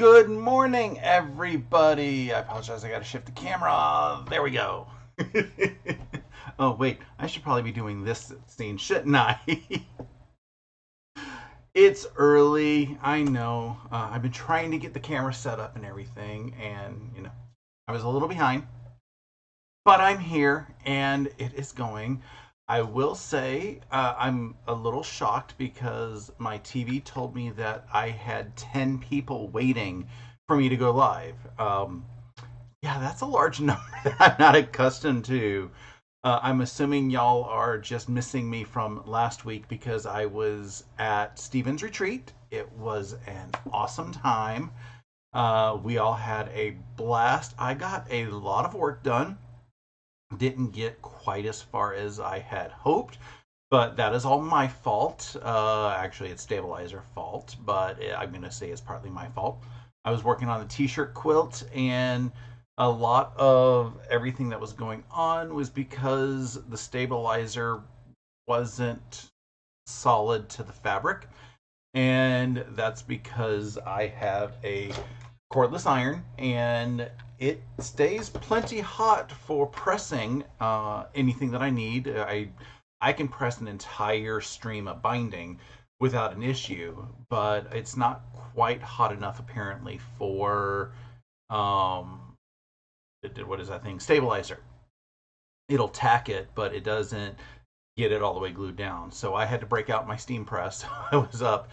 Good morning, everybody. I apologize, I gotta shift the camera. There we go. Oh, wait, I should probably be doing this scene, shouldn't I? It's early, I know. I've been trying to get the camera set up and everything, and, I was a little behind, but I'm here and it is going. I will say I'm a little shocked because my TV told me that I had 10 people waiting for me to go live. Yeah, that's a large number that I'm not accustomed to. I'm assuming y'all are just missing me from last week because I was at Stephen's retreat. It was an awesome time. We all had a blast. I got a lot of work done. Didn't get quite as far as I had hoped, but that is all my fault. Actually, it's stabilizer fault, but I'm going to say it's partly my fault. I was working on the t-shirt quilt, and a lot of everything that was going on was because the stabilizer wasn't solid to the fabric, and that's because I have a cordless iron and it stays plenty hot for pressing anything that I need. I can press an entire stream of binding without an issue, but it's not quite hot enough apparently for what is that thing, stabilizer. It'll tack it, but it doesn't get it all the way glued down. So I had to break out my steam press. I was up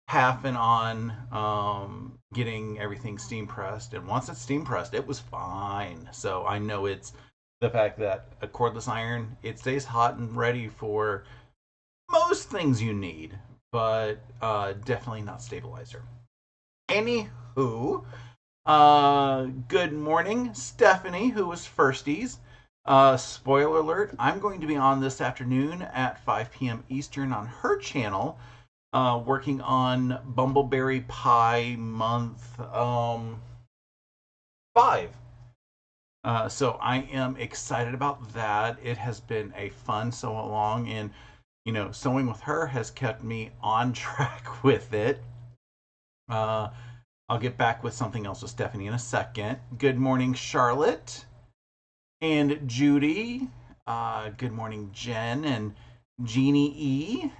half and on getting everything steam pressed, and once it's steam pressed it was fine. So I know it's the fact that a cordless iron, it stays hot and ready for most things you need, but definitely not stabilizer. Anywho, good morning, Stephanie, who was firsties. Spoiler alert, I'm going to be on this afternoon at 5 p.m. Eastern on her channel, working on Bumbleberry Pie month 5. So I am excited about that. It has been a fun so long, and sewing with her has kept me on track with it. I'll get back with something else with Stephanie in a second. Good morning, Charlotte and Judy. Good morning, Jen and Jeannie E.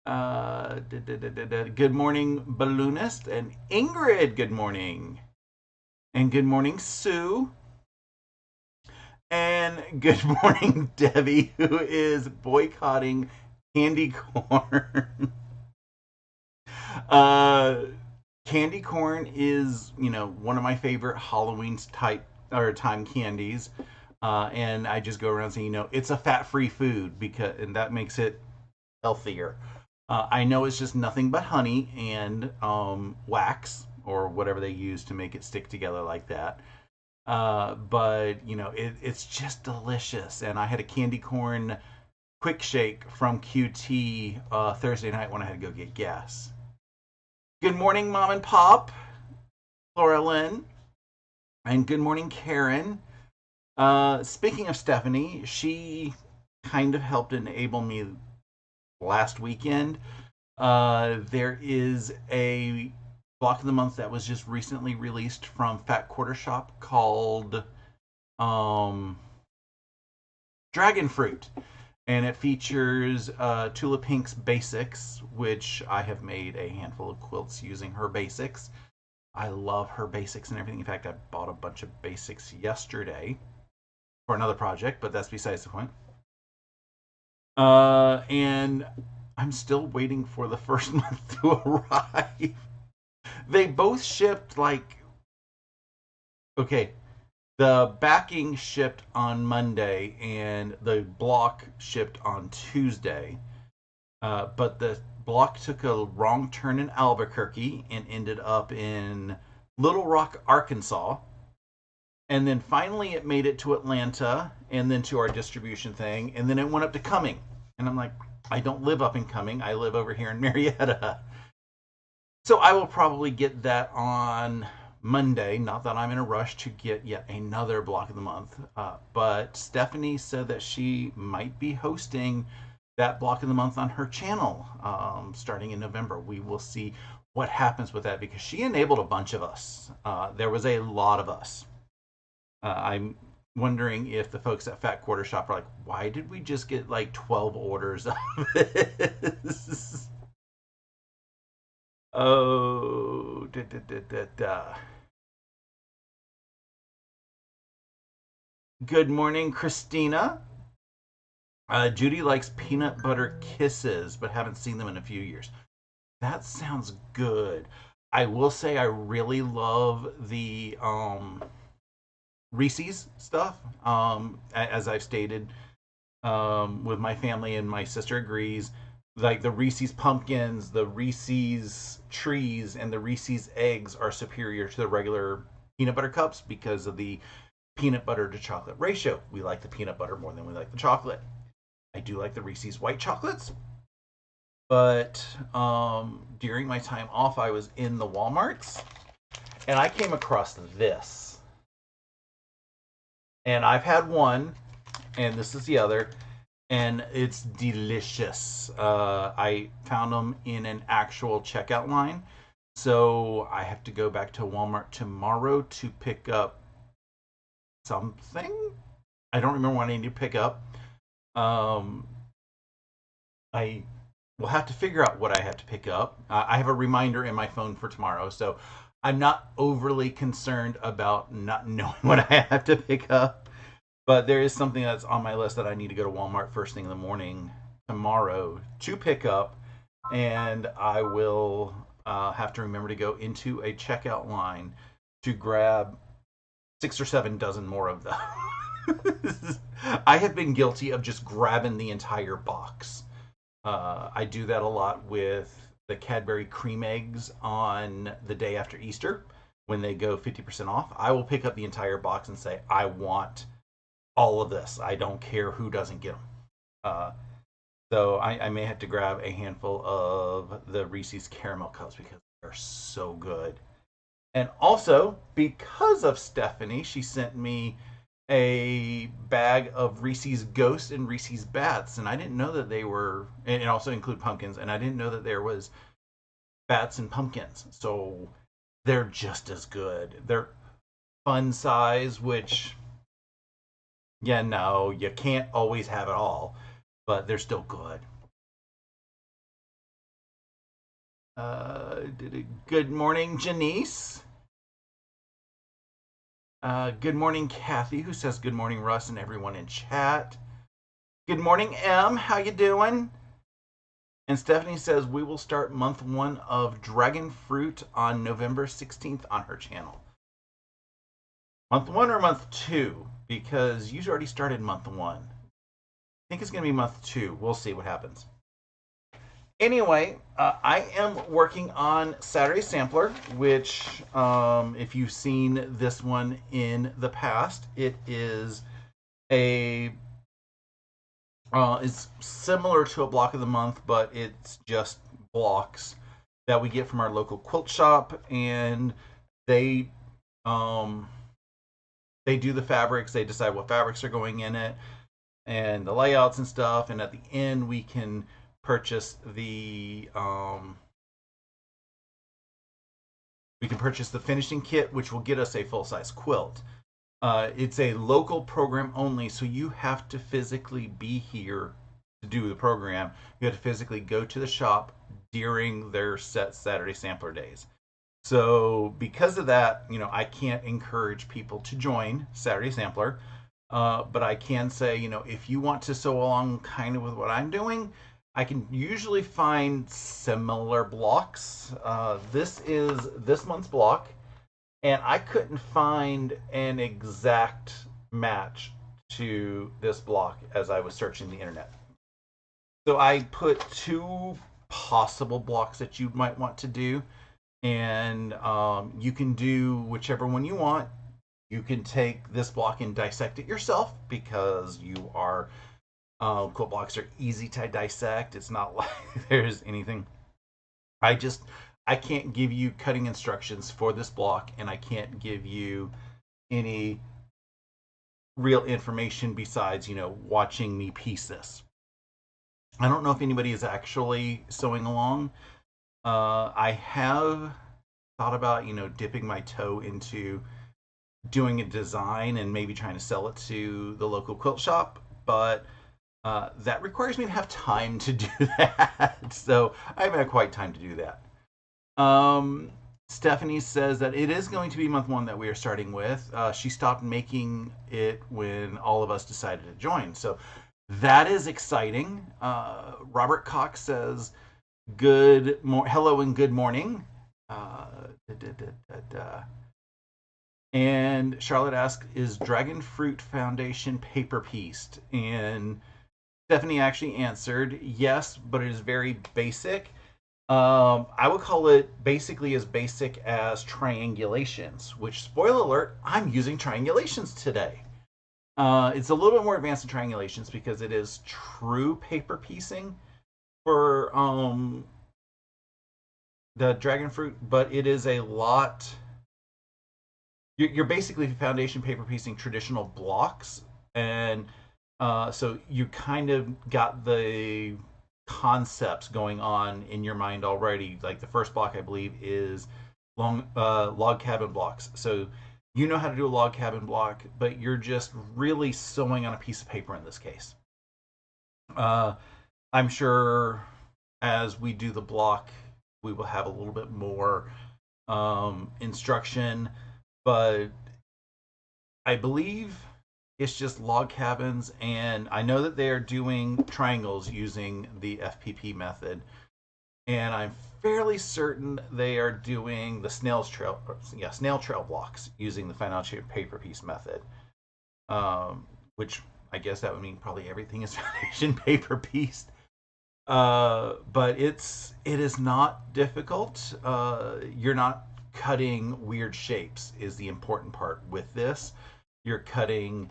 Good morning, Balloonist and Ingrid. Good morning. And good morning, Sue. And good morning, Debbie, who is boycotting candy corn. Candy corn is, one of my favorite Halloween type or time candies. And I just go around saying, it's a fat-free food and that makes it healthier. I know it's just nothing but honey and wax or whatever they use to make it stick together like that. But it's just delicious. And I had a candy corn quick shake from QT Thursday night when I had to go get gas. Good morning, Mom and Pop, Laura Lynn, and good morning, Karen. Speaking of Stephanie, she kind of helped enable me last weekend. There is a block of the month that was just recently released from Fat Quarter Shop called Dragon Fruit, and it features Tula Pink's basics, which I have made a handful of quilts using her basics. I love her basics and everything. In fact, I bought a bunch of basics yesterday for another project, but that's besides the point. And I'm still waiting for the first month to arrive. They both shipped okay, the backing shipped on Monday and the block shipped on Tuesday. But the block took a wrong turn in Albuquerque and ended up in Little Rock, Arkansas. And then finally it made it to Atlanta and then to our distribution thing. And then it went up to Cumming. And I'm like, I don't live up in Cumming. I live over here in Marietta. So I will probably get that on Monday. Not that I'm in a rush to get yet another block of the month. But Stephanie said that she might be hosting that block of the month on her channel starting in November. We will see what happens with that, because she enabled a bunch of us. There was a lot of us. I'm wondering if the folks at Fat Quarter Shop are like, why did we just get like 12 orders of this? Oh, da, da, da, da, da. Good morning, Christina. Judy likes peanut butter kisses, but haven't seen them in a few years. That sounds good. I will say I really love the Reese's stuff. As I've stated, with my family, and my sister agrees. Like the Reese's pumpkins, the Reese's trees, and the Reese's eggs are superior to the regular peanut butter cups because of the peanut butter to chocolate ratio. We like the peanut butter more than we like the chocolate. I do like the Reese's white chocolates, but during my time off, I was in the Walmarts and I came across this. And I've had one, and this is the other, and it's delicious. I found them in an actual checkout line, so I have to go back to Walmart tomorrow to pick up something. I don't remember what I need to pick up. I will have to figure out what I have to pick up. I have a reminder in my phone for tomorrow, so I'm not overly concerned about not knowing what I have to pick up. But there is something that's on my list that I need to go to Walmart first thing in the morning tomorrow to pick up, and I will have to remember to go into a checkout line to grab 6 or 7 dozen more of them. I have been guilty of just grabbing the entire box. I do that a lot with the Cadbury cream eggs on the day after Easter when they go 50% off. I will pick up the entire box and say, I want all of this. I don't care who doesn't get them. So I may have to grab a handful of the Reese's caramel cups because they're so good. And also, because of Stephanie, she sent me a bag of Reese's Ghost and Reese's Bats, and I didn't know that they were, and it also include pumpkins, and I didn't know that there was bats and pumpkins. So they're just as good. They're fun size, which, yeah, no, you can't always have it all, but they're still good. Good morning, Janice. Good morning, Kathy, who says good morning, Russ, and everyone in chat. Good morning, M. How you doing? And Stephanie says we will start month 1 of Dragon Fruit on November 16th on her channel. Month 1 or month 2? Because you already started month 1. I think it's going to be month 2. We'll see what happens. Anyway, I am working on Saturday Sampler, which, if you've seen this one in the past, it is it's similar to a block of the month, but it's just blocks that we get from our local quilt shop, and they do the fabrics. They decide what fabrics are going in it and the layouts and stuff, and at the end we can purchase the finishing kit, which will get us a full-size quilt. It's a local program only, so you have to physically be here to do the program. You have to physically go to the shop during their set Saturday Sampler days. So because of that, I can't encourage people to join Saturday Sampler, but I can say, if you want to sew along kind of with what I'm doing, I can usually find similar blocks. This is this month's block, and I couldn't find an exact match to this block as I was searching the internet. So I put 2 possible blocks that you might want to do, and you can do whichever one you want. You can take this block and dissect it yourself because you are quilt blocks are easy to dissect. It's not like there's anything. I can't give you cutting instructions for this block, and I can't give you any real information besides, watching me piece this. I don't know if anybody is actually sewing along. I have thought about, dipping my toe into doing a design and maybe trying to sell it to the local quilt shop, but that requires me to have time to do that. So I haven't had quite time to do that. Stephanie says that it is going to be month one that we are starting with. She stopped making it when all of us decided to join. So that is exciting. Robert Cox says, hello and good morning. Da, da, da, da. And Charlotte asks, is Dragon Fruit Foundation paper pieced? And Stephanie actually answered, yes, but it is very basic. I would call it basically as basic as triangulations, which, spoiler alert, I'm using triangulations today. It's a little bit more advanced than triangulations because it is true paper piecing for the dragon fruit, but it is a lot. You're basically foundation paper piecing traditional blocks, and so you kind of got the concepts going on in your mind already. Like the first block, I believe, is log cabin blocks. So you know how to do a log cabin block, but you're just really sewing on a piece of paper in this case. I'm sure as we do the block, we will have a little bit more instruction, but I believe it's just log cabins, and I know that they are doing triangles using the FPP method, and I'm fairly certain they are doing the snail trail blocks using the foundation paper piece method, which I guess that would mean probably everything is foundation paper pieced. But it is not difficult. You're not cutting weird shapes is the important part with this. You're cutting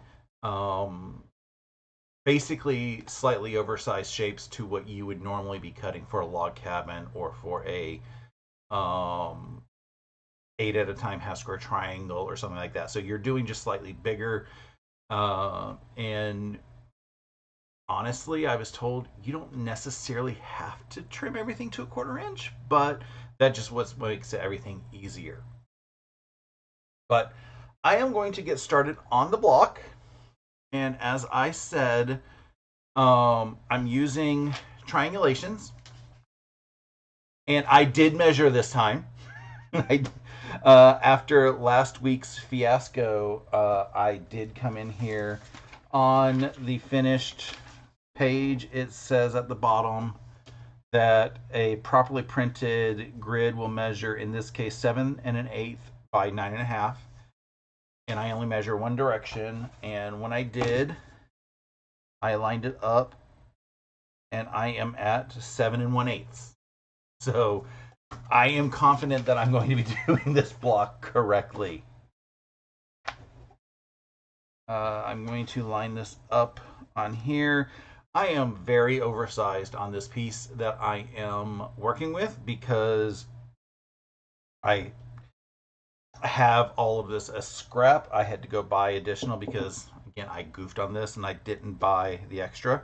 basically slightly oversized shapes to what you would normally be cutting for a log cabin or for a 8 at a time half square triangle or something like that. So you're doing just slightly bigger. And honestly, I was told you don't necessarily have to trim everything to a 1/4 inch, but that just what makes everything easier. But I am going to get started on the block. And as I said, I'm using triangulations. And I did measure this time. After last week's fiasco, I did come in here on the finished page. It says at the bottom that a properly printed grid will measure, in this case, 7 1/8 by 9 1/2. And I only measure one direction. And when I did, I lined it up, and I am at 7 1/8. So I am confident that I'm going to be doing this block correctly. I'm going to line this up on here. I am very oversized on this piece that I am working with because I have all of this as scrap. I had to go buy additional because, again, I goofed on this and I didn't buy the extra.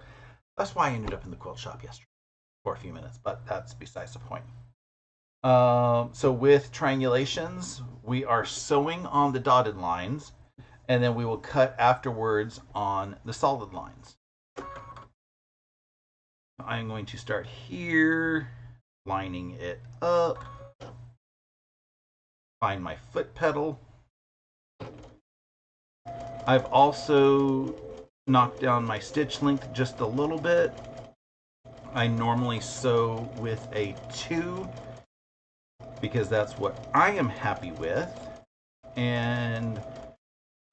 That's why I ended up in the quilt shop yesterday for a few minutes, but that's besides the point. So with triangulations, we are sewing on the dotted lines, and then we will cut afterwards on the solid lines. I'm going to start here, lining it up, find my foot pedal. I've also knocked down my stitch length just a little bit. I normally sew with a 2 because that's what I am happy with, and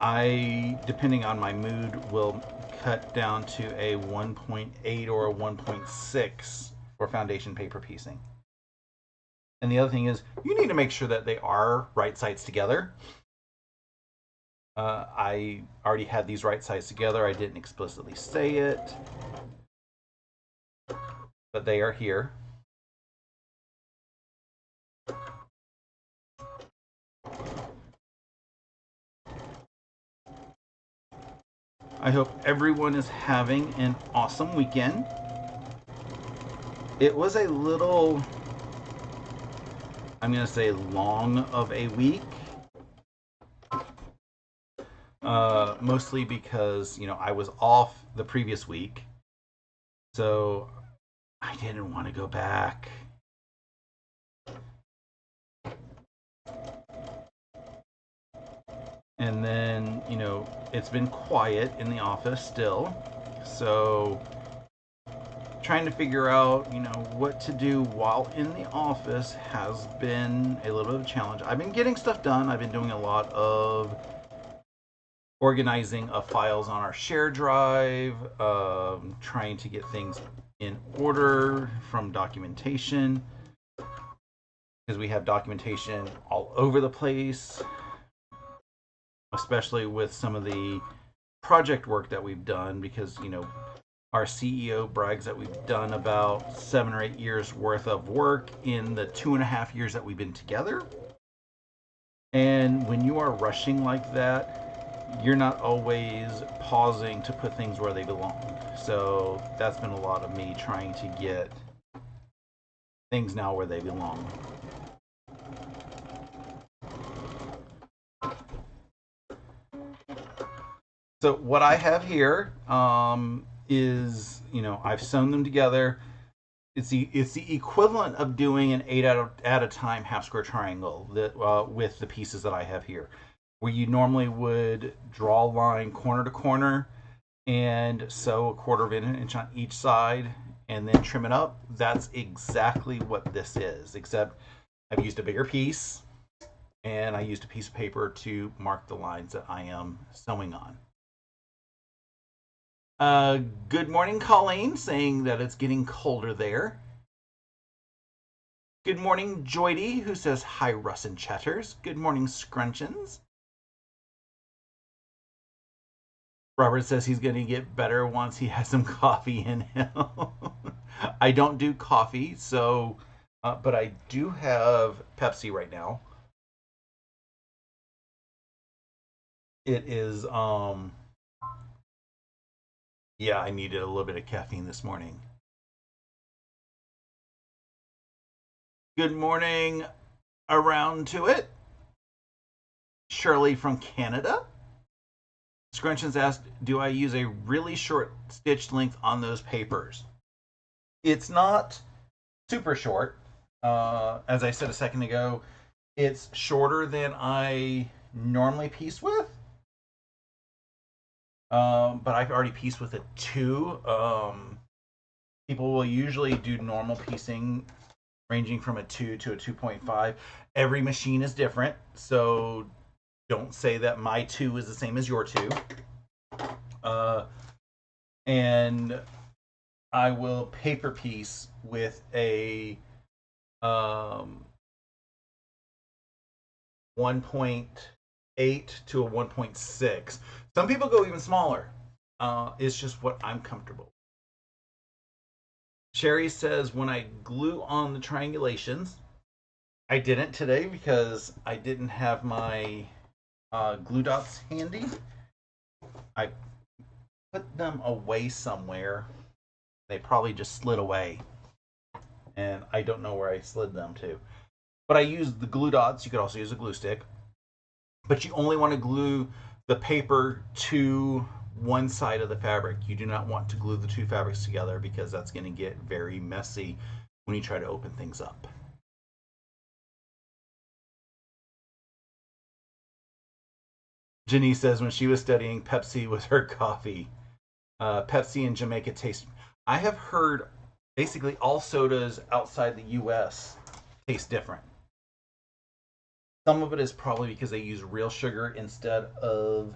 I, depending on my mood, will cut down to a 1.8 or a 1.6 for foundation paper piecing. And the other thing is, you need to make sure that they are right sides together. I already had these right sides together. I didn't explicitly say it, but they are here. I hope everyone is having an awesome weekend. It was a little I'm going to say long of a week. Mostly because, I was off the previous week. So I didn't want to go back. And then, it's been quiet in the office still. So trying to figure out, what to do while in the office has been a little bit of a challenge. I've been getting stuff done. I've been doing a lot of organizing of files on our share drive, trying to get things in order from documentation, because we have documentation all over the place, especially with some of the project work that we've done, because our CEO brags that we've done about 7 or 8 years worth of work in the 2.5 years that we've been together. And when you are rushing like that, you're not always pausing to put things where they belong. So that's been a lot of me trying to get things now where they belong. So what I have here is, I've sewn them together. It's the equivalent of doing an 8 at a time half square triangle with the pieces that I have here, where you normally would draw a line corner to corner and sew 1/4 of an inch on each side and then trim it up. That's exactly what this is, except I've used a bigger piece and I used a piece of paper to mark the lines that I am sewing on. Good morning, Colleen, saying that it's getting colder there. Good morning, Joydy, who says hi, Russ and Chatters. Good morning, Scrunchins. Robert says he's going to get better once he has some coffee in him. I don't do coffee, so, but I do have Pepsi right now. It is, yeah, I needed a little bit of caffeine this morning. Good morning, around to it. Shirley from Canada. Scrunchins asked, do I use a really short stitch length on those papers? It's not super short. As I said a second ago, it's shorter than I normally piece with. But I've already pieced with a 2. People will usually do normal piecing ranging from a 2 to a 2.5. Every machine is different, so don't say that my 2 is the same as your 2. And I will paper piece with a 1.8 to a 1.6. Some people go even smaller. It's just what I'm comfortable. Sherry says, when I glue on the triangulations, I didn't today because I didn't have my glue dots handy. I put them away somewhere. They probably just slid away. And I don't know where I slid them to. But I used the glue dots. You could also use a glue stick. But you only want to glue the paper to one side of the fabric. You do not want to glue the 2 fabrics together because that's going to get very messy when you try to open things up. Jenny says when she was studying, Pepsi was her coffee. Pepsi and Jamaica taste. I have heard basically all sodas outside the U.S. taste different. Some of it is probably because they use real sugar instead of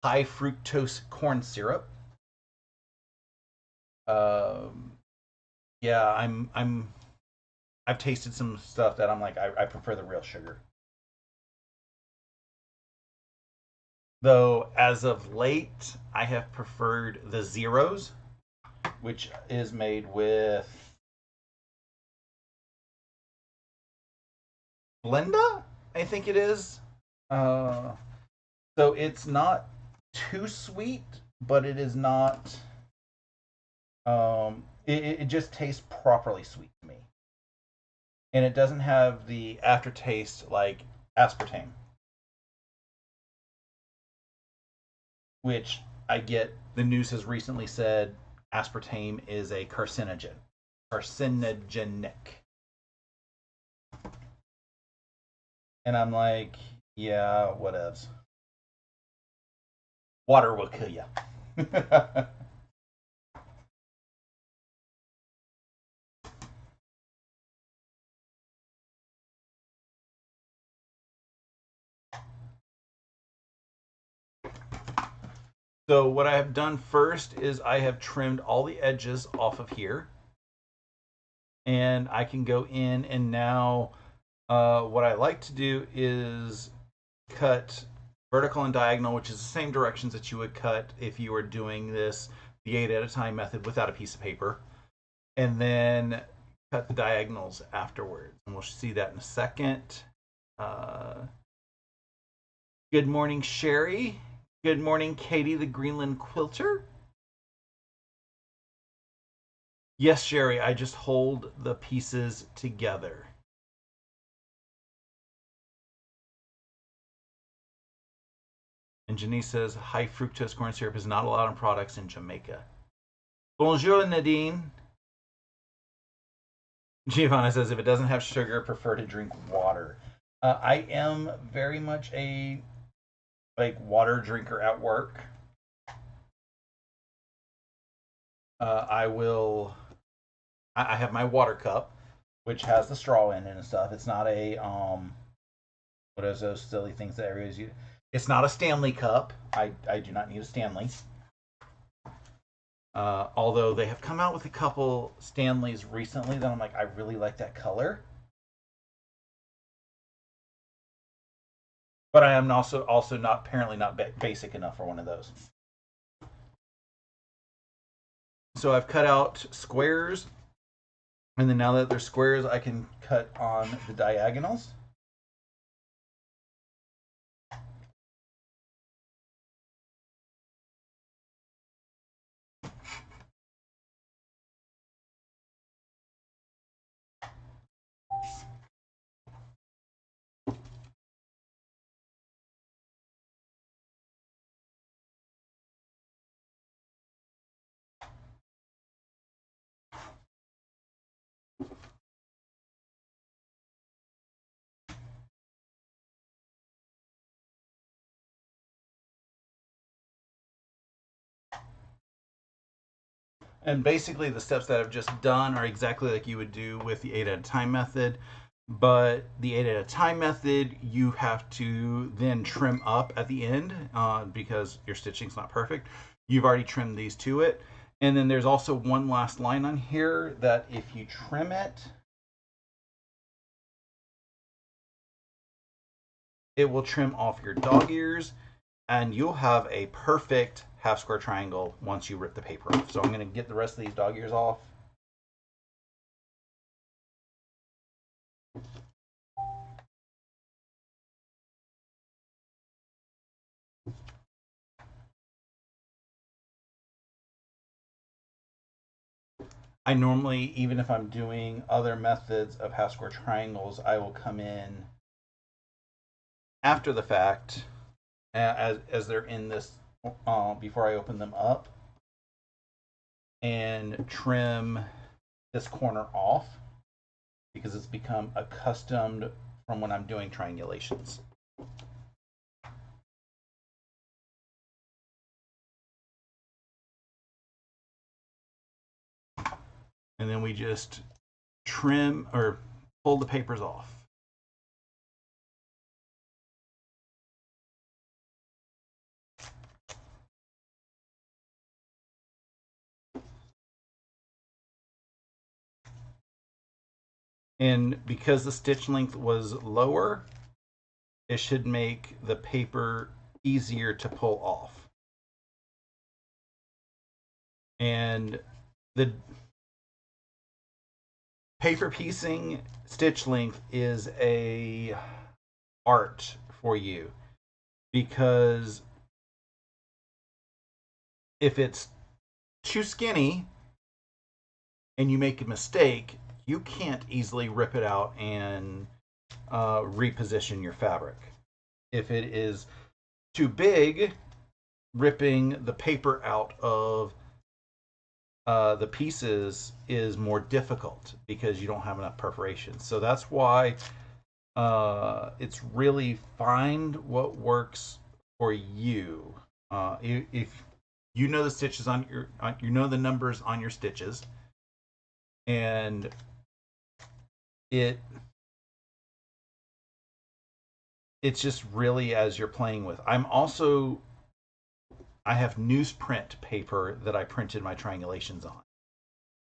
high fructose corn syrup. Yeah, I've tasted some stuff that I'm like, I prefer the real sugar. Though as of late, I have preferred the zeros, which is made with Blenda, I think it is. So it's not too sweet, but it is not. It just tastes properly sweet to me. and it doesn't have the aftertaste like aspartame, which I get. The news has recently said aspartame is a carcinogenic, and I'm like, yeah, whatevs. Water will kill you. So what I have done first is I have trimmed all the edges off of here, and I can go in and now what I like to do is cut vertical and diagonal, which is the same directions that you would cut if you were doing this the 8 at a time method without a piece of paper, and then cut the diagonals afterwards. And we'll see that in a second. Uh, Good morning, Sherry. Good morning, Katie, the Greenland quilter. Yes, Sherry, I just hold the pieces together. And Janice says high fructose corn syrup is not allowed in products in Jamaica. Bonjour, Nadine. Giovanna says if it doesn't have sugar, prefer to drink water. I am very much a water drinker at work. I will. I have my water cup, which has the straw in it and stuff. It's not a what is those silly things that everybody's use? It's not a Stanley cup. I do not need a Stanley. Although they have come out with a couple Stanleys recently that I'm like, I really like that color. But I am also not apparently not basic enough for one of those. So I've cut out squares, and then now that they're squares, I can cut on the diagonals. And basically, the steps that I've just done are exactly like you would do with the 8 at a time method. But the 8 at a time method, you have to then trim up at the end because your stitching's not perfect. You've already trimmed these to it. And then there's also one last line on here that if you trim it, it will trim off your dog ears and you'll have a perfect half square triangle once you rip the paper off. So I'm going to get the rest of these dog ears off. I normally, even if I'm doing other methods of half square triangles, I will come in after the fact as they're in this before I open them up and trim this corner off because it's become accustomed from when I'm doing triangulations. And then we just trim or pull the papers off. And because the stitch length was lower, it should make the paper easier to pull off. And the paper piecing stitch length is a art for you because if it's too skinny and you make a mistake, you can't easily rip it out and reposition your fabric. If it is too big, ripping the paper out of the pieces is more difficult because you don't have enough perforation. So that's why it's really find what works for you. If you know the stitches on your, you know the numbers on your stitches, and it's just really as you're playing with. I have newsprint paper that I printed my triangulations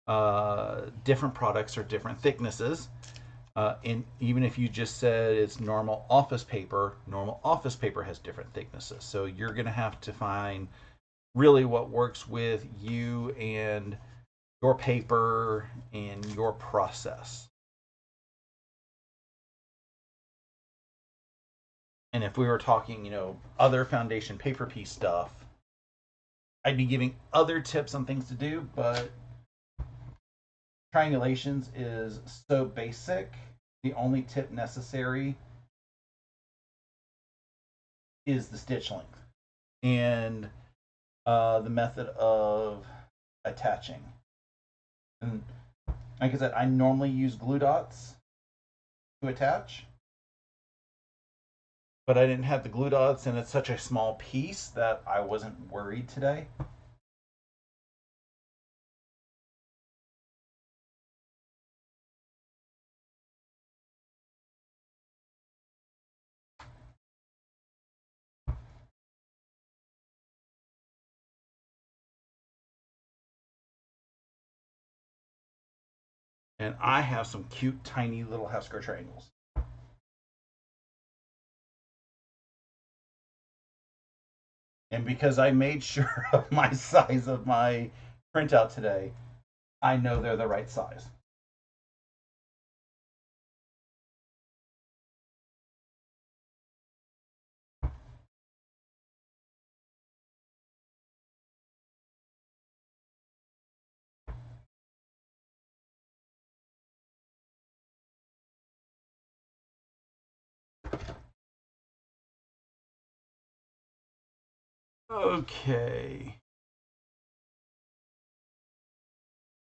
on. Different products are different thicknesses. And even if you just said it's normal office paper has different thicknesses. So you're going to have to find really what works with you and your paper and your process. And if we were talking, other foundation paper piece stuff, I'd be giving other tips on things to do, but triangulations is so basic. The only tip necessary is the stitch length and the method of attaching. And like I said, I normally use glue dots to attach, but I didn't have the glue dots, and it's such a small piece that I wasn't worried today. And I have some cute, tiny little half square triangles. And because I made sure of my size of my printout today, I know they're the right size. Okay.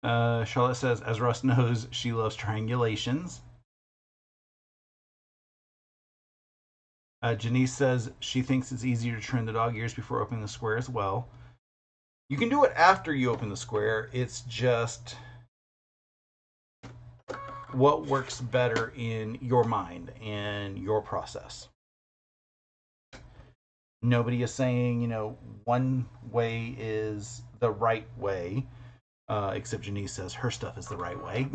Charlotte says, as Russ knows, she loves triangulations. Janice says she thinks it's easier to trim the dog ears before opening the square as well. You can do it after you open the square. It's just what works better in your mind and your process. Nobody is saying, one way is the right way, except Janice says her stuff is the right way.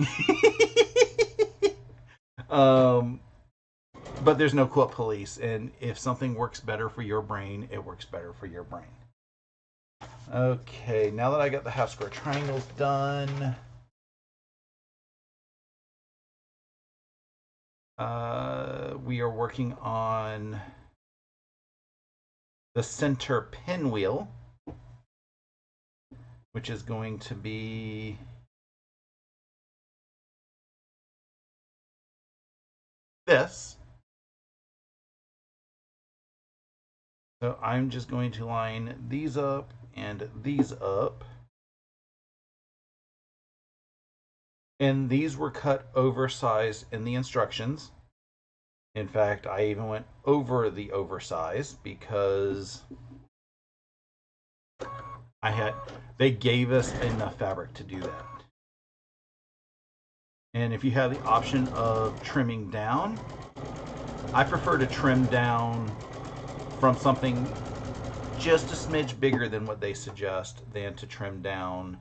But there's no quilt police, and if something works better for your brain, it works better for your brain. Okay, now that I got the half square triangles done, we are working on the center pinwheel, which is going to be this. So I'm just going to line these up and these up. And these were cut oversized in the instructions. In fact, I even went over the oversize because they gave us enough fabric to do that. And if you have the option of trimming down, I prefer to trim down from something just a smidge bigger than what they suggest than to trim down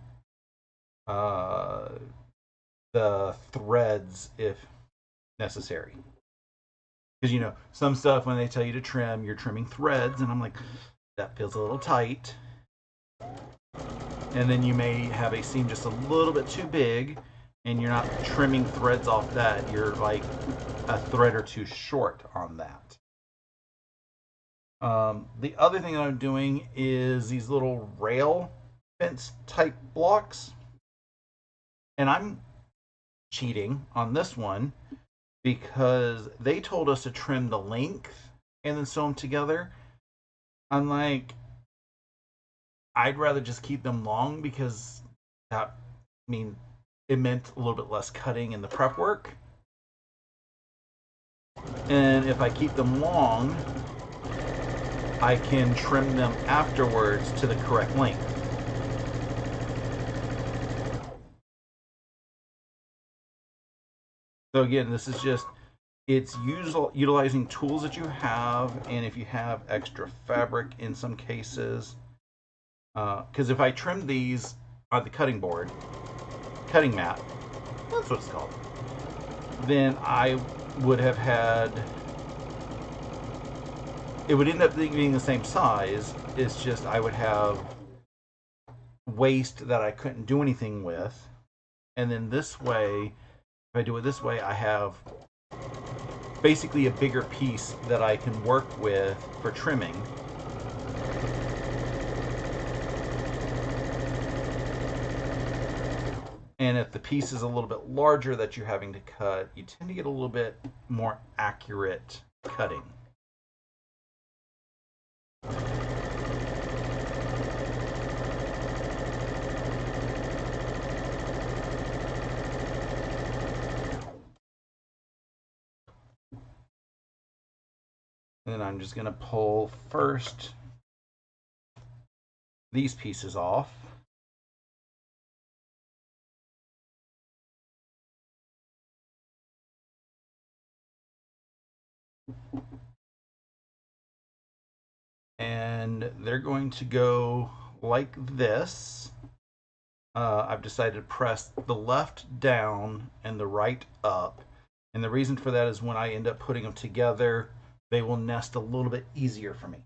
the threads if necessary. Because, some stuff when they tell you to trim, you're trimming threads, and I'm like, that feels a little tight. And then you may have a seam just a little bit too big, and you're not trimming threads off that. You're like a thread or two short on that. The other thing that I'm doing is these little rail fence type blocks. And I'm cheating on this one because they told us to trim the length and then sew them together. I'm like, I'd rather just keep them long because that, I mean, it meant a little bit less cutting in the prep work. And if I keep them long, I can trim them afterwards to the correct length. So again, this is just, it's utilizing tools that you have, and if you have extra fabric in some cases. Because if I trimmed these on the cutting board, cutting mat, that's what it's called, then I would have had, it would end up being the same size. It's just I would have waste that I couldn't do anything with. And then this way, if I do it this way, I have basically a bigger piece that I can work with for trimming. And if the piece is a little bit larger that you're having to cut, you tend to get a little bit more accurate cutting. And then I'm just going to pull first these pieces off. And they're going to go like this. I've decided to press the left down and the right up. And the reason for that is when I end up putting them together, they will nest a little bit easier for me.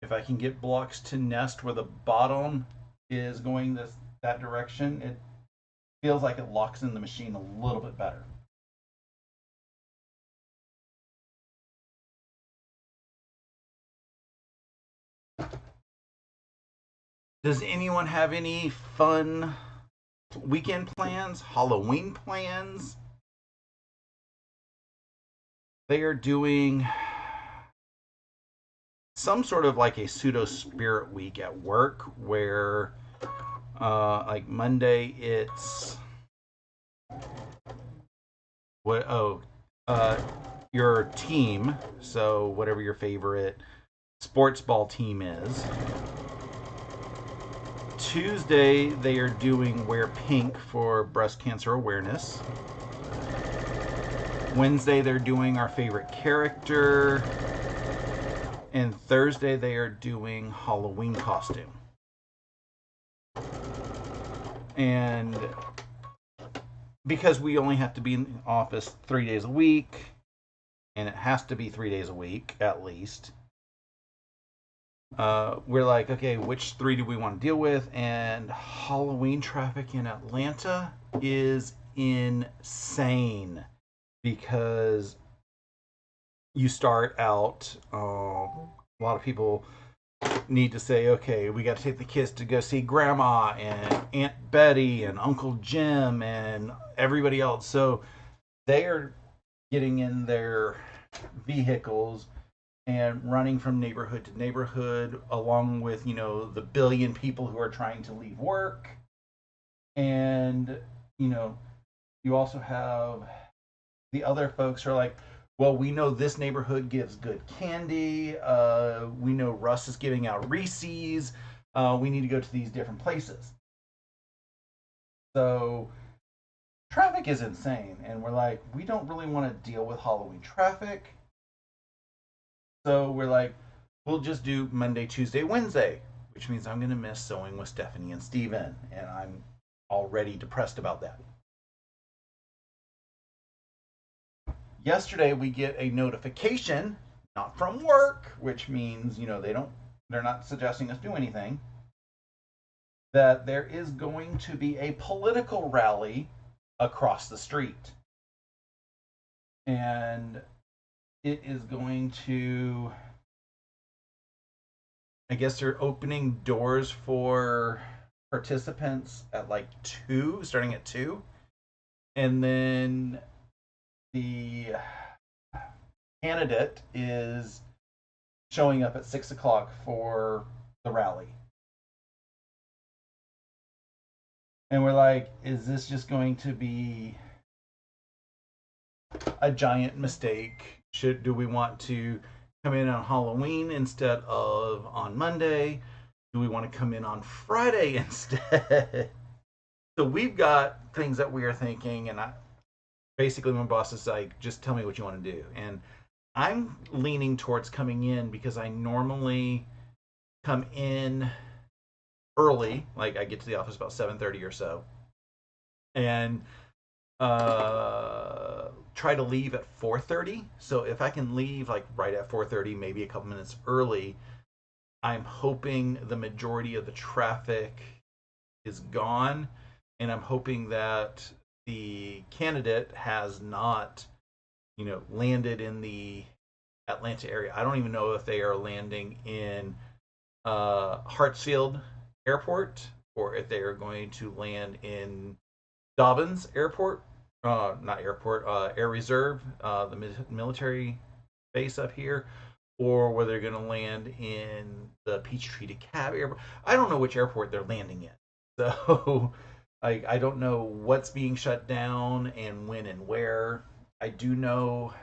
If I can get blocks to nest where the bottom is going that direction, it feels like it locks in the machine a little bit better. Does anyone have any fun weekend plans, Halloween plans? They are doing some sort of like a pseudo spirit week at work where like Monday it's your team, so whatever your favorite sports ball team is. Tuesday they are doing wear pink for breast cancer awareness. Wednesday they're doing our favorite character. And Thursday they are doing Halloween costume. And because we only have to be in the office 3 days a week, and it has to be 3 days a week at least, we're like, okay, which three do we want to deal with? And Halloween traffic in Atlanta is insane because you start out, a lot of people need to say, okay, we got to take the kids to go see Grandma and Aunt Betty and Uncle Jim and everybody else. So they are getting in their vehicles and running from neighborhood to neighborhood, along with, the billion people who are trying to leave work. And, you also have the other folks who are like, well, we know this neighborhood gives good candy. We know Russ is giving out Reese's. We need to go to these different places. So traffic is insane. And we're like, we don't really want to deal with Halloween traffic. So we're like, we'll just do Monday, Tuesday, Wednesday, which means I'm going to miss sewing with Stephanie and Steven. And I'm already depressed about that. Yesterday we get a notification, not from work, which means they're not suggesting us do anything, that there is going to be a political rally across the street, and it is going to I guess they're opening doors for participants at like 2, starting at 2. And then the candidate is showing up at 6 o'clock for the rally. And we're like, is this just going to be a giant mistake? Do we want to come in on Halloween instead of on Monday? Do we want to come in on Friday instead? So we've got things that we are thinking, and basically my boss is like, just tell me what you want to do. And I'm leaning towards coming in because I normally come in early, like I get to the office about 7:30 or so, and try to leave at 4:30. So if I can leave like right at 4:30, maybe a couple minutes early, I'm hoping the majority of the traffic is gone, and I'm hoping that the candidate has not, landed in the Atlanta area. I don't even know if they are landing in Hartsfield Airport or if they are going to land in Dobbins Airport, not airport, Air Reserve, the military base up here, or whether they're going to land in the Peachtree DeKalb Airport. I don't know which airport they're landing in. So I don't know what's being shut down and when and where. I do know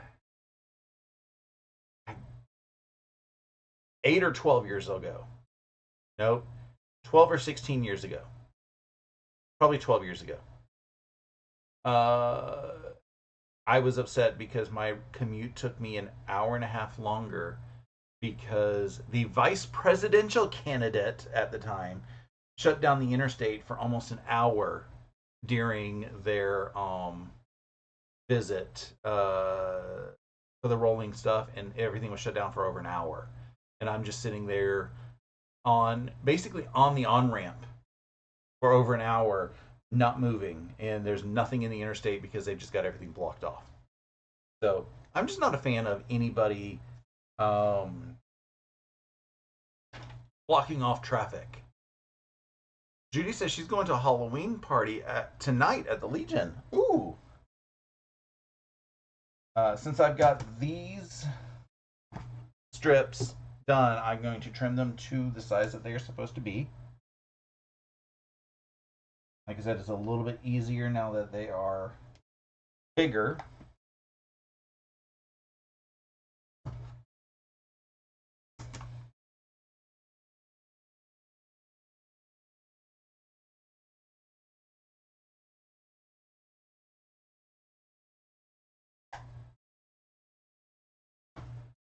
8 or 12 years ago. Nope. 12 or 16 years ago. Probably 12 years ago. Uh, I was upset because my commute took me an hour and a half longer because the vice presidential candidate at the time shut down the interstate for almost an hour during their visit for the rolling stuff, and everything was shut down for over an hour. And I'm just sitting there basically on the on ramp for over an hour, not moving, and there's nothing in the interstate because they've just got everything blocked off. So I'm just not a fan of anybody blocking off traffic. Judy says she's going to a Halloween party tonight at the Legion. Ooh. Since I've got these strips done, I'm going to trim them to the size that they are supposed to be. Like I said, it's a little bit easier now that they are bigger.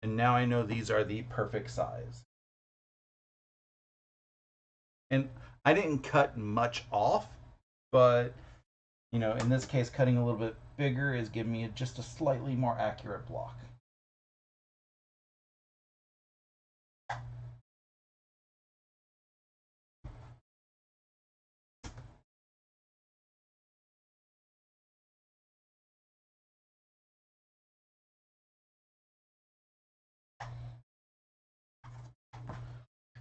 And now I know these are the perfect size. And I didn't cut much off, but in this case, cutting a little bit bigger is giving me just a slightly more accurate block.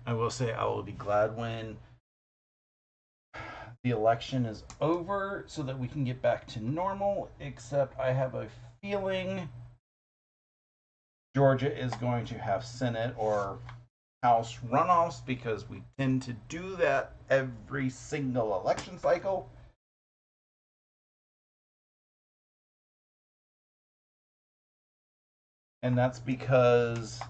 I will say I will be glad when the election is over so that we can get back to normal, except I have a feeling Georgia is going to have Senate or House runoffs because we tend to do that every single election cycle. And that's because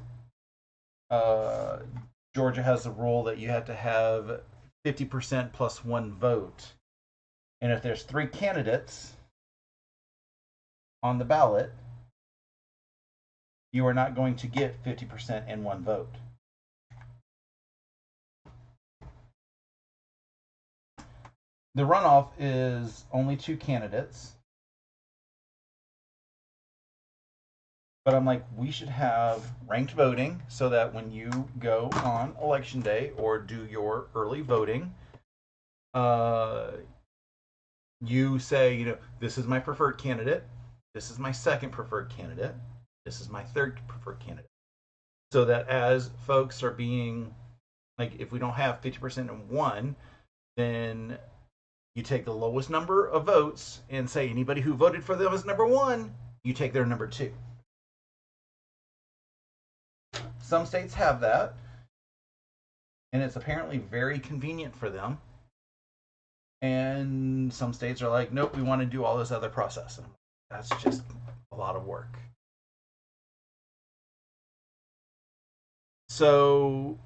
Georgia has a rule that you have to have 50% plus one vote. And if there's 3 candidates on the ballot, you are not going to get 50% and one vote. The runoff is only 2 candidates. But I'm like, we should have ranked voting so that when you go on election day or do your early voting, you say, this is my preferred candidate, this is my second preferred candidate, this is my third preferred candidate. So that as folks are being Like if we don't have 50% in one, then you take the lowest number of votes and say anybody who voted for them as number one, you take their number two. Some states have that, and it's apparently very convenient for them. And some states are like, nope, we want to do all this other process. And that's just a lot of work. So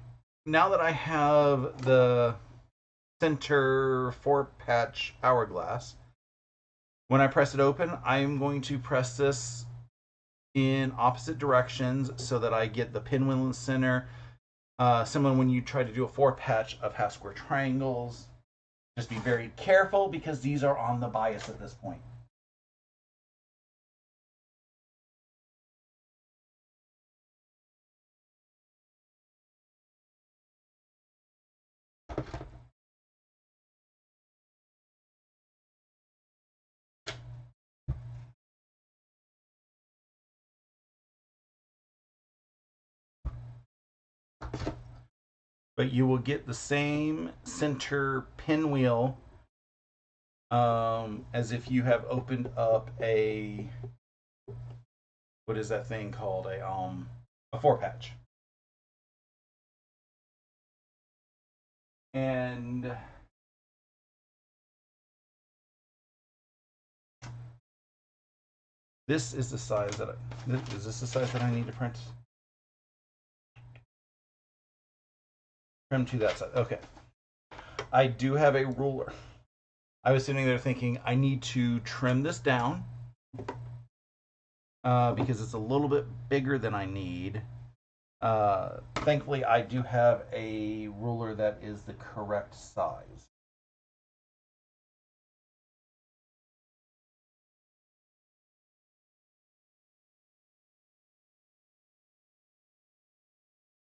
now that I have the center 4-patch hourglass, when I press it open, I'm going to press this in opposite directions so that I get the pinwheel in the center. Similar when you try to do a 4-patch of half square triangles. Just be very careful because these are on the bias at this point. But you will get the same center pinwheel as if you have opened up a, what is that thing called, a 4-patch. And this is the size that is this the size that I need to print? Trim to that size. Okay. I do have a ruler. I was sitting there thinking I need to trim this down because it's a little bit bigger than I need. Thankfully, I do have a ruler that is the correct size.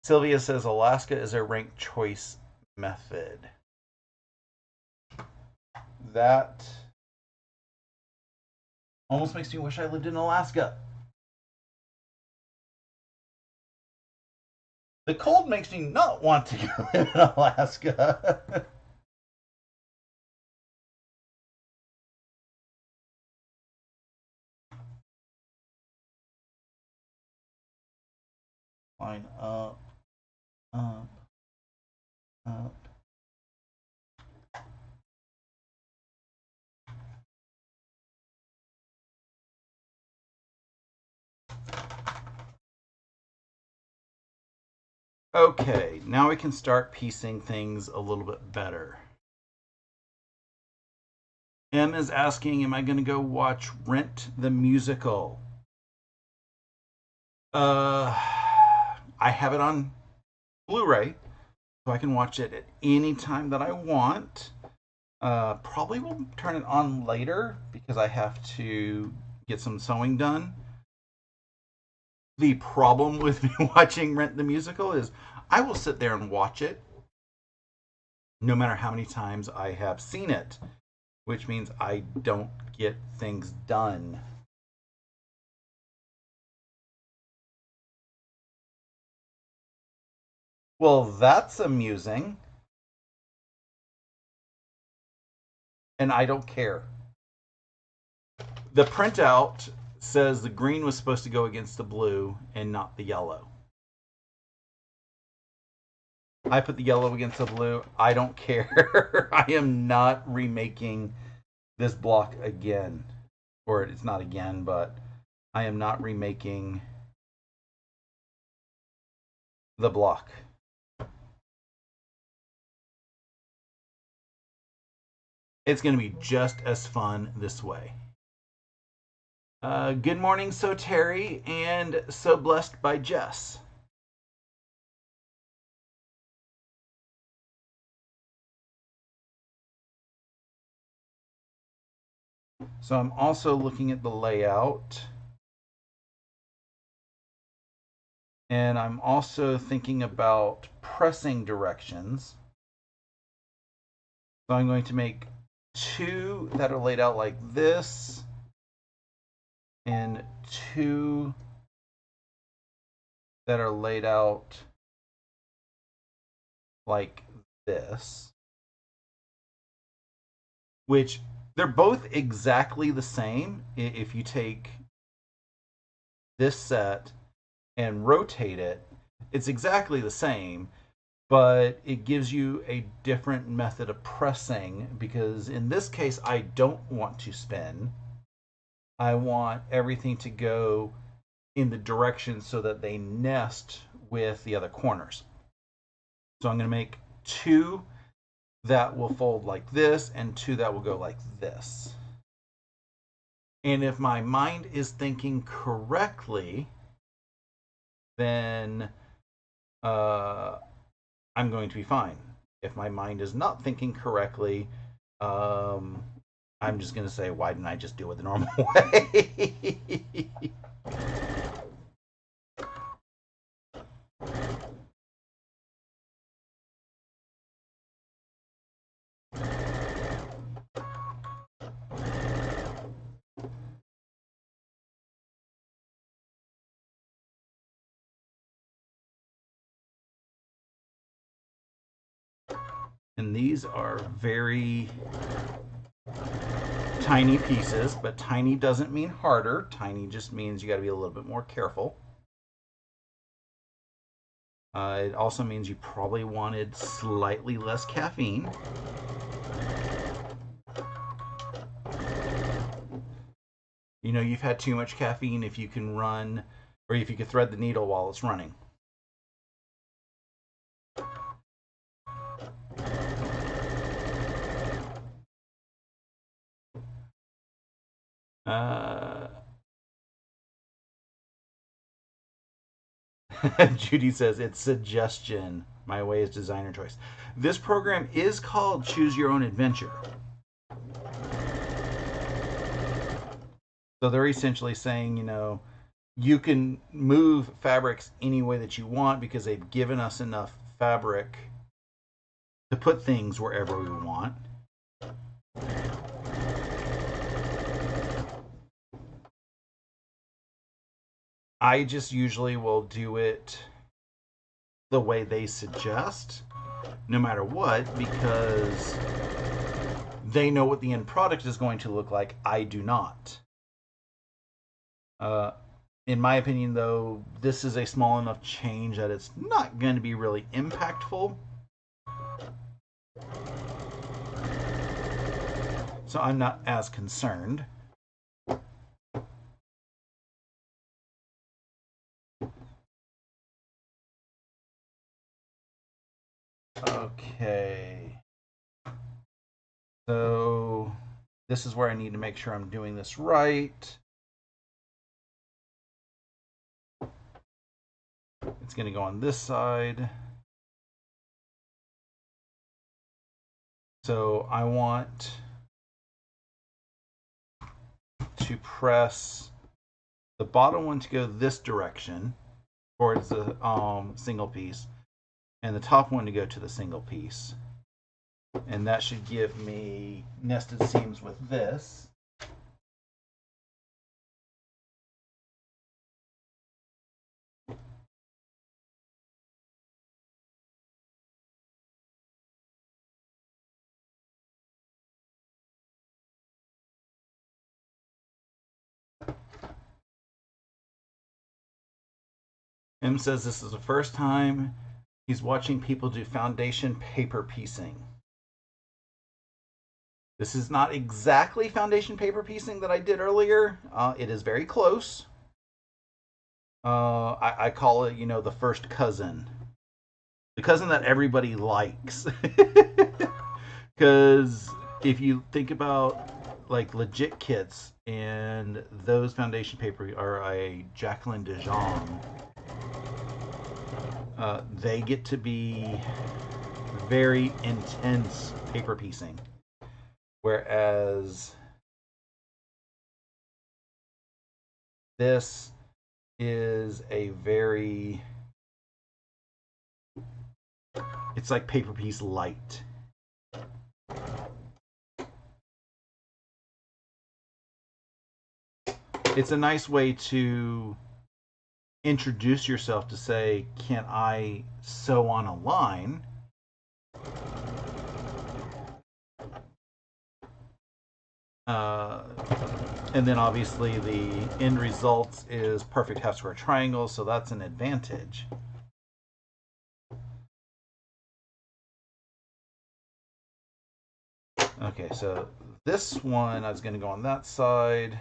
Sylvia says Alaska is a ranked choice method. That almost makes me wish I lived in Alaska. The cold makes me not want to go in Alaska. Line up, up, up. Okay, now we can start piecing things a little bit better. M is asking, am I going to go watch Rent the Musical? I have it on Blu-ray, so I can watch it at any time that I want. Probably will turn it on later because I have to get some sewing done. The problem with me watching Rent the Musical is I will sit there and watch it no matter how many times I have seen it, which means I don't get things done. Well, that's amusing. And I don't care. The printout says the green was supposed to go against the blue and not the yellow. I put the yellow against the blue. I don't care. I am not remaking this block again. Or it's not again, but I am not remaking the block. It's going to be just as fun this way. Good morning, So Terry, and So Blessed by Jess. So I'm also looking at the layout. And I'm also thinking about pressing directions. So I'm going to make 2 that are laid out like this, and 2 that are laid out like this, which they're both exactly the same. If you take this set and rotate it, it's exactly the same, but it gives you a different method of pressing, because in this case I don't want to spin. I want everything to go in the direction so that they nest with the other corners. So I'm going to make two that will fold like this and two that will go like this. And if my mind is thinking correctly, then I'm going to be fine. If my mind is not thinking correctly, I'm just going to say, why didn't I just do it the normal way? And these are very tiny pieces, but tiny doesn't mean harder. Tiny just means you got to be a little bit more careful. It also means you probably wanted slightly less caffeine. You know, you've had too much caffeine if you can run, or if you can thread the needle while it's running. Judy says it's suggestion. My way is designer choice. This program is called Choose Your Own Adventure. So they're essentially saying, you know, you can move fabrics any way that you want because they've given us enough fabric to put things wherever we want. I just usually will do it the way they suggest, no matter what, because they know what the end product is going to look like. I do not. In my opinion, though, this is a small enough change that it's not going to be really impactful. So I'm not as concerned. Okay. So this is where I need to make sure I'm doing this right. It's going to go on this side. So I want to press the bottom one to go this direction towards the single piece, and the top one to go to the single piece. And that should give me nested seams with this. M says this is the first time he's watching people do foundation paper piecing. This is not exactly foundation paper piecing that I did earlier. It is very close. I call it, you know, the first cousin. The cousin that everybody likes. Because if you think about like legit kits, and those foundation paper are a Jacqueline Dijon, they get to be very intense paper piecing. Whereas this is a very, it's like paper piece light. It's a nice way to introduce yourself to say, can I sew on a line? And then obviously the end result is perfect half square triangles, so that's an advantage. Okay, so this one I was going to go on that side.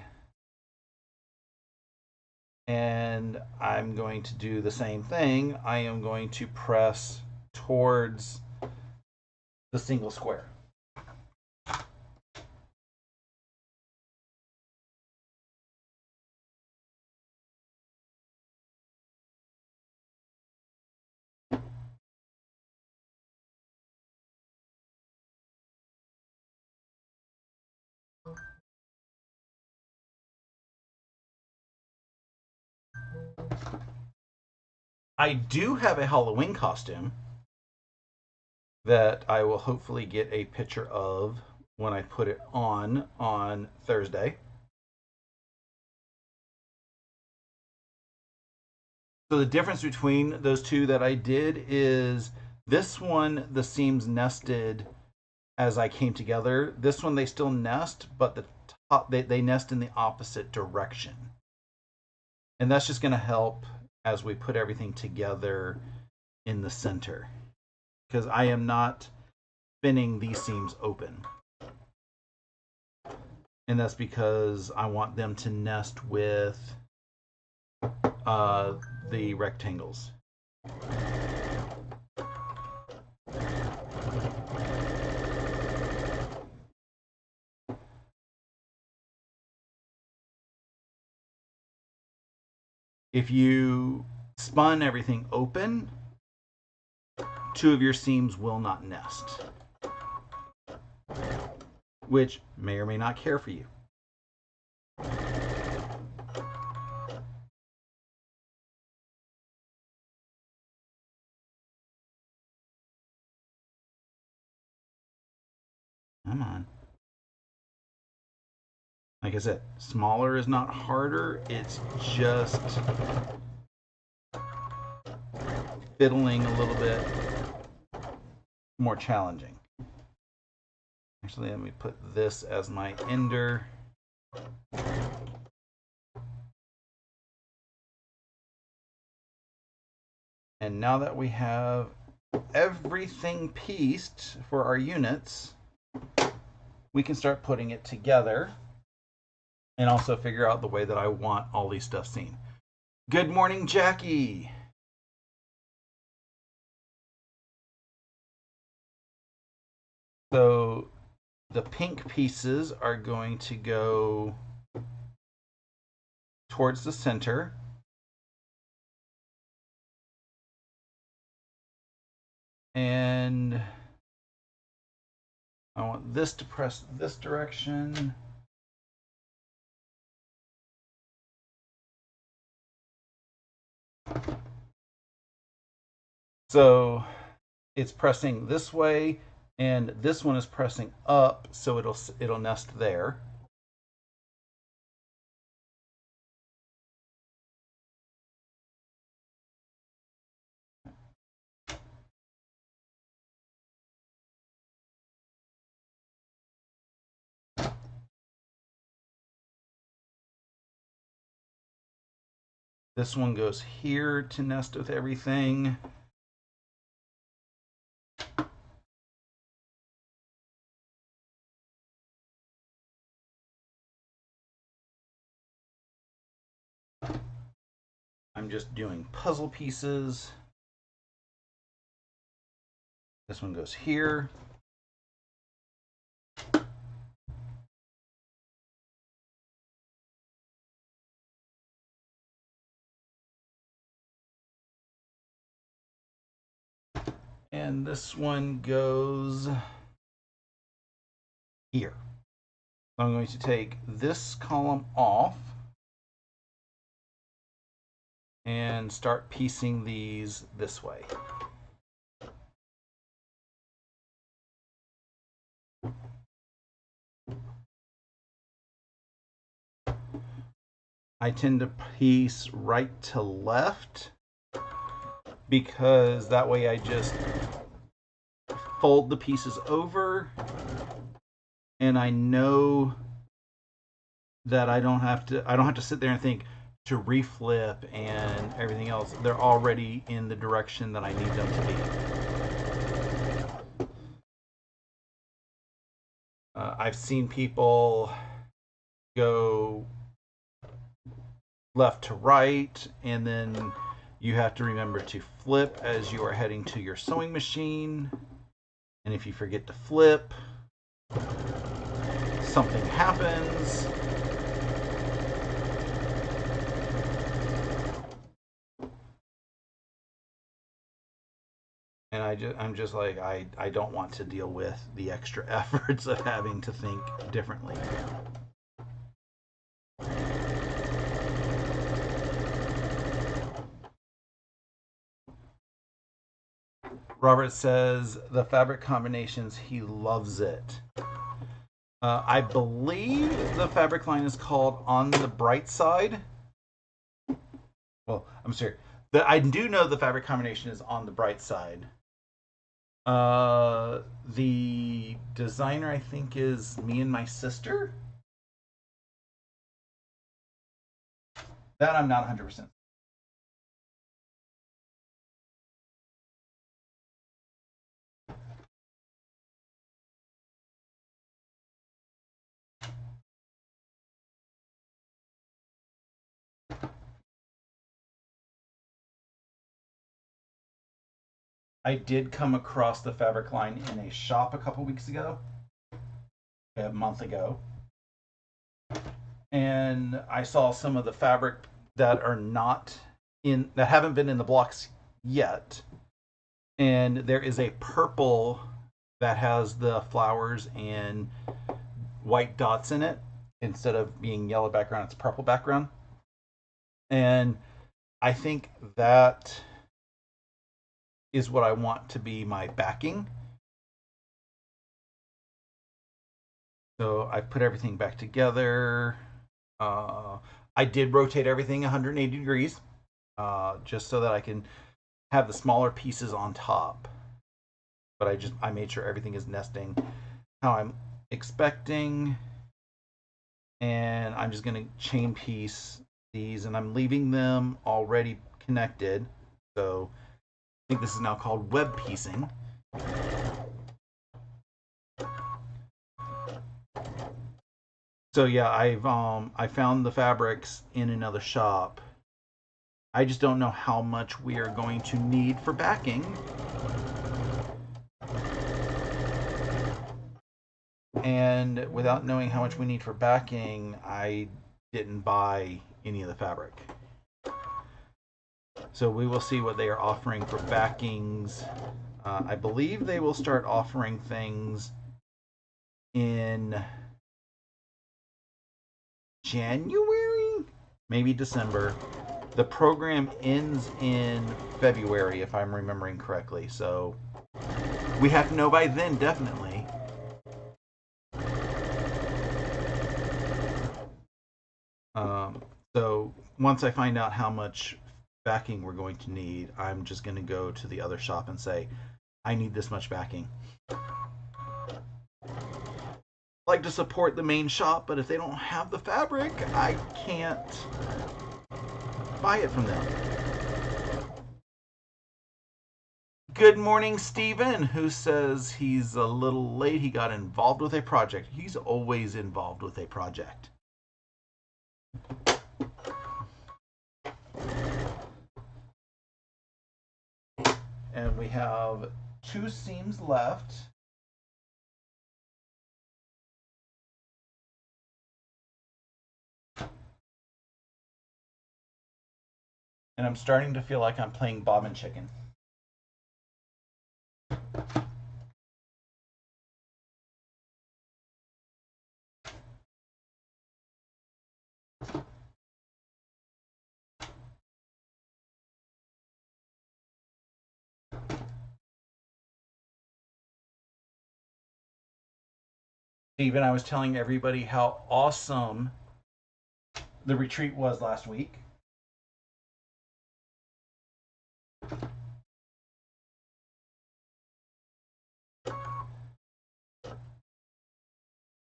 And I'm going to do the same thing. I am going to press towards the single square. I do have a Halloween costume that I will hopefully get a picture of when I put it on Thursday. So the difference between those two that I did is this one, the seams nested as I came together. This one, they still nest, but the top, they nest in the opposite direction. And that's just going to help as we put everything together in the center. Because I am not spinning these seams open. And that's because I want them to nest with the rectangles. If you spun everything open, two of your seams will not nest, which may or may not care for you. Come on. Like I said, smaller is not harder, it's just fiddling a little bit more challenging. Actually, let me put this as my ender. And now that we have everything pieced for our units, we can start putting it together and also figure out the way that I want all these stuff seen. Good morning, Jackie. So the pink pieces are going to go towards the center. And I want this to press this direction. So it's pressing this way, and this one is pressing up, so it'll nest there. This one goes here to nest with everything. I'm just doing puzzle pieces. This one goes here. And this one goes here. I'm going to take this column off and start piecing these this way. I tend to piece right to left because that way I just fold the pieces over and I know that I don't have to sit there and think to reflip and everything else. They're already in the direction that I need them to be. I've seen people go left to right, and then you have to remember to flip as you are heading to your sewing machine. And if you forget to flip, something happens. And I'm just like, I don't want to deal with the extra efforts of having to think differently. Robert says the fabric combinations, he loves it. I believe the fabric line is called On the Bright Side. Well, I'm sorry. I do know the fabric combination is On the Bright Side. The designer, I think, is Me and My Sister. That I'm not 100%. I did come across the fabric line in a shop a couple weeks ago, a month ago, and I saw some of the fabric that are not in that haven't been in the blocks yet. And there is a purple that has the flowers and white dots in it instead of being yellow background, it's purple background. And I think that is what I want to be my backing. So I put everything back together. I did rotate everything 180 degrees just so that I can have the smaller pieces on top. But I made sure everything is nesting how I'm expecting. And I'm just going to chain piece these, and I'm leaving them already connected. So I think this is now called web piecing. So yeah, I found the fabrics in another shop. I just don't know how much we are going to need for backing. And without knowing how much we need for backing, I didn't buy any of the fabric. So we will see what they are offering for backings. I believe they will start offering things in January, maybe December. The program ends in February, if I'm remembering correctly. So we have to know by then, definitely. So once I find out how much backing we're going to need, I'm just going to go to the other shop and say, I need this much backing. Like to support the main shop, but if they don't have the fabric, I can't buy it from them. Good morning, Steven, who says he's a little late. He got involved with a project. He's always involved with a project. And we have 2 seams left. And I'm starting to feel like I'm playing Bobbin Chicken. Steven, I was telling everybody how awesome the retreat was last week.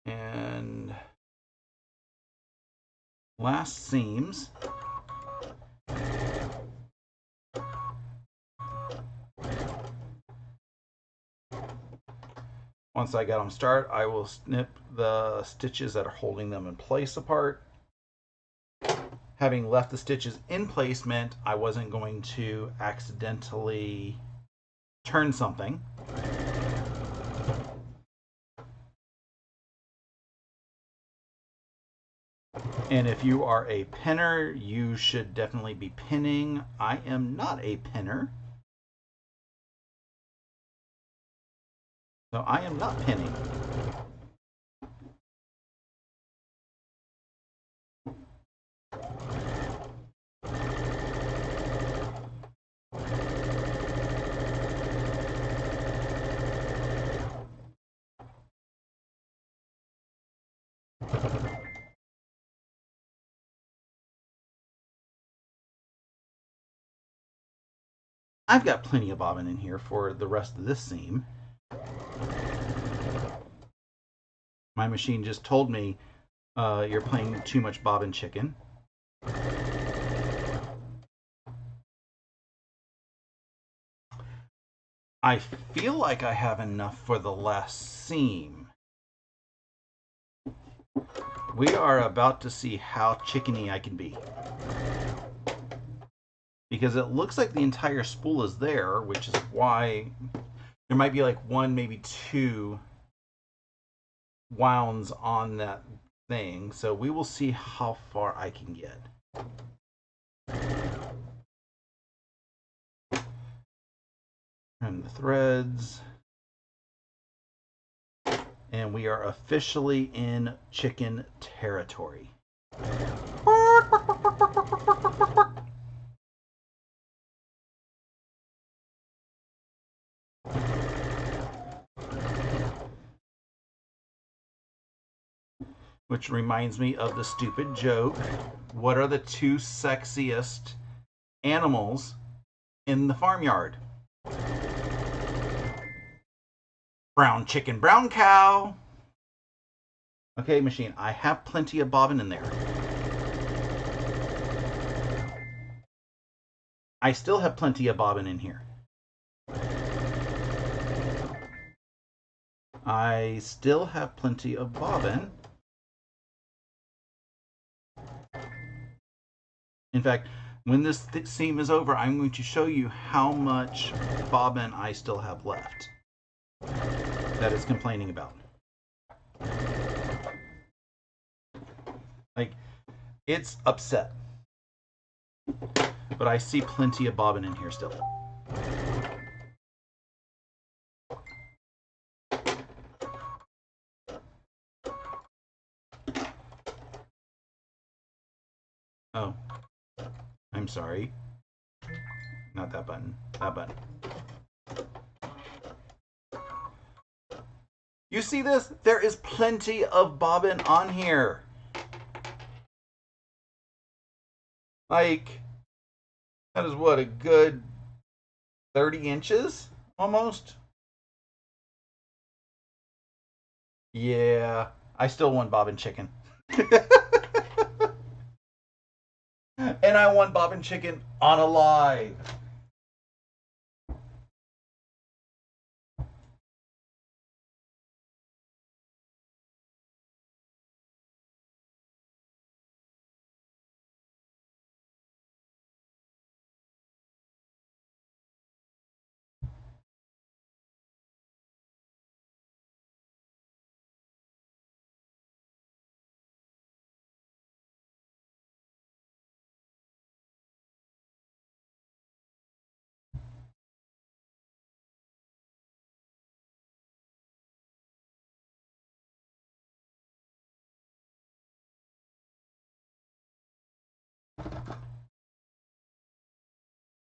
And last seams. Once I got them started, I will snip the stitches that are holding them in place apart. Having left the stitches in place meant I wasn't going to accidentally turn something. And if you are a pinner, you should definitely be pinning. I am not a pinner, so I am not pinning. I've got plenty of bobbin in here for the rest of this seam. My machine just told me you're playing too much bobbin chicken. I feel like I have enough for the last seam. We are about to see how chickeny I can be. Because it looks like the entire spool is there, which is why there might be like one, maybe two wounds on that thing. So we will see how far I can get. And the threads. And we are officially in chicken territory. Which reminds me of the stupid joke. What are the two sexiest animals in the farmyard? Brown chicken, brown cow. Okay, machine, I have plenty of bobbin in there. I still have plenty of bobbin in here. I still have plenty of bobbin. In fact, when this seam is over, I'm going to show you how much bobbin I still have left that it's complaining about. Like, it's upset. But I see plenty of bobbin in here still. Oh, I'm sorry. Not that button. That button. You see this? There is plenty of bobbin on here. Like, that is what, a good 30 inches? Almost? Yeah, I still want bobbin chicken. And I want bobbin chicken on a live.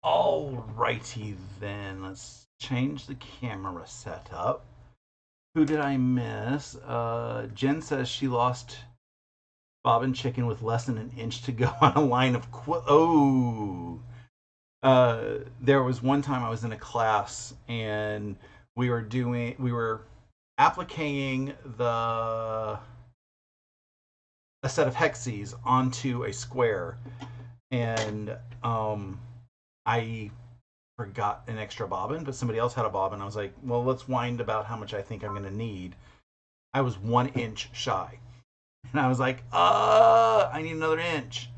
Alrighty then, let's change the camera setup. Who did I miss? Jen says she lost bobbin chicken with less than an inch to go on a line of there was one time I was in a class and we were appliquing the a set of hexes onto a square, and I forgot an extra bobbin, but somebody else had a bobbin. I was like, well, let's wind about how much I think I'm going to need. I was 1 inch shy. And I was like, I need another inch.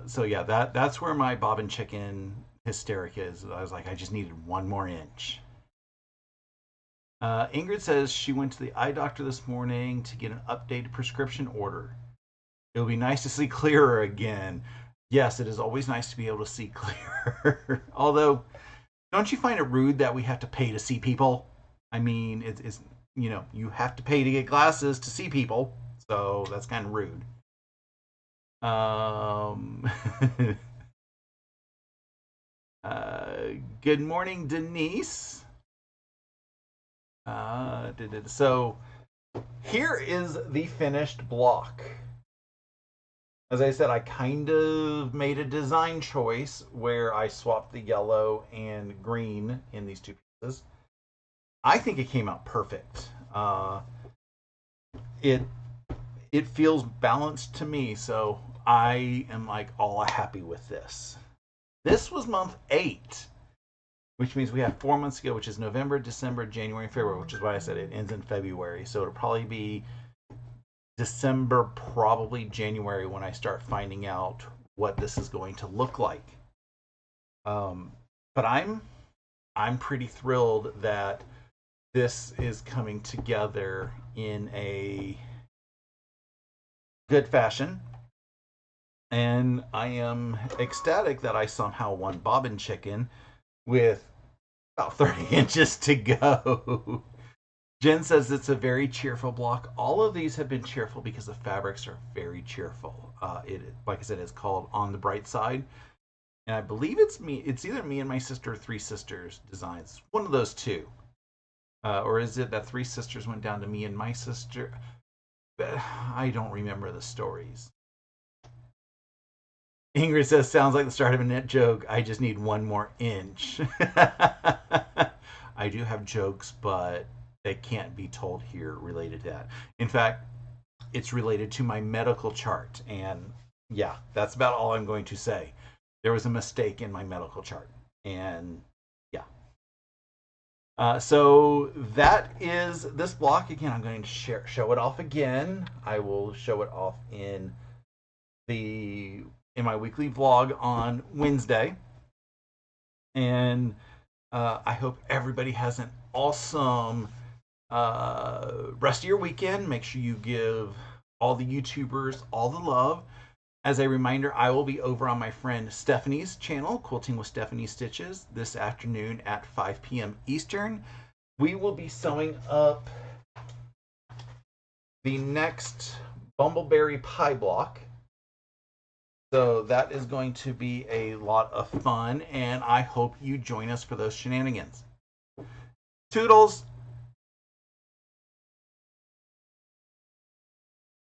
So yeah, that's where my bobbin chicken hysteric is. I was like, I just needed 1 more inch. Ingrid says she went to the eye doctor this morning to get an updated prescription order. It will be nice to see clearer again. Yes, it is always nice to be able to see clearer. Although, don't you find it rude that we have to pay to see people? I mean, it's you have to pay to get glasses to see people, so that's kind of rude. Good morning, Denise. So here is the finished block. As I said, I kind of made a design choice where I swapped the yellow and green in these two pieces. I think it came out perfect. It feels balanced to me, so I am like all happy with this. This was month 8, which means we have 4 months to go, which is November, December, January, and February, which is why I said it ends in February. So it'll probably be December, probably January, when I start finding out what this is going to look like. But I'm pretty thrilled that this is coming together in a good fashion. And I am ecstatic that I somehow won Bobbin Chicken with about 30 inches to go. Jen says it's a very cheerful block. All of these have been cheerful because the fabrics are very cheerful. Like I said, it's called On the Bright Side. And I believe it's either me and my sister or Three Sisters designs. One of those two. Or is it that Three Sisters went down to me and my sister? I don't remember the stories. Ingrid says, sounds like the start of a net joke. I just need 1 more inch. I do have jokes, but they can't be told here related to that. In fact, it's related to my medical chart. And yeah, that's about all I'm going to say. There was a mistake in my medical chart. And yeah. So that is this block. Again, I'm going to show it off again. I will show it off in my weekly vlog on Wednesday. And I hope everybody has an awesome rest of your weekend. Make sure you give all the YouTubers all the love. As a reminder, I will be over on my friend Stephanie's channel, Quilting with Stephanie Stitches, this afternoon at 5 p.m. Eastern. We will be sewing up the next Bumbleberry Pie block. So that is going to be a lot of fun, and I hope you join us for those shenanigans. Toodles!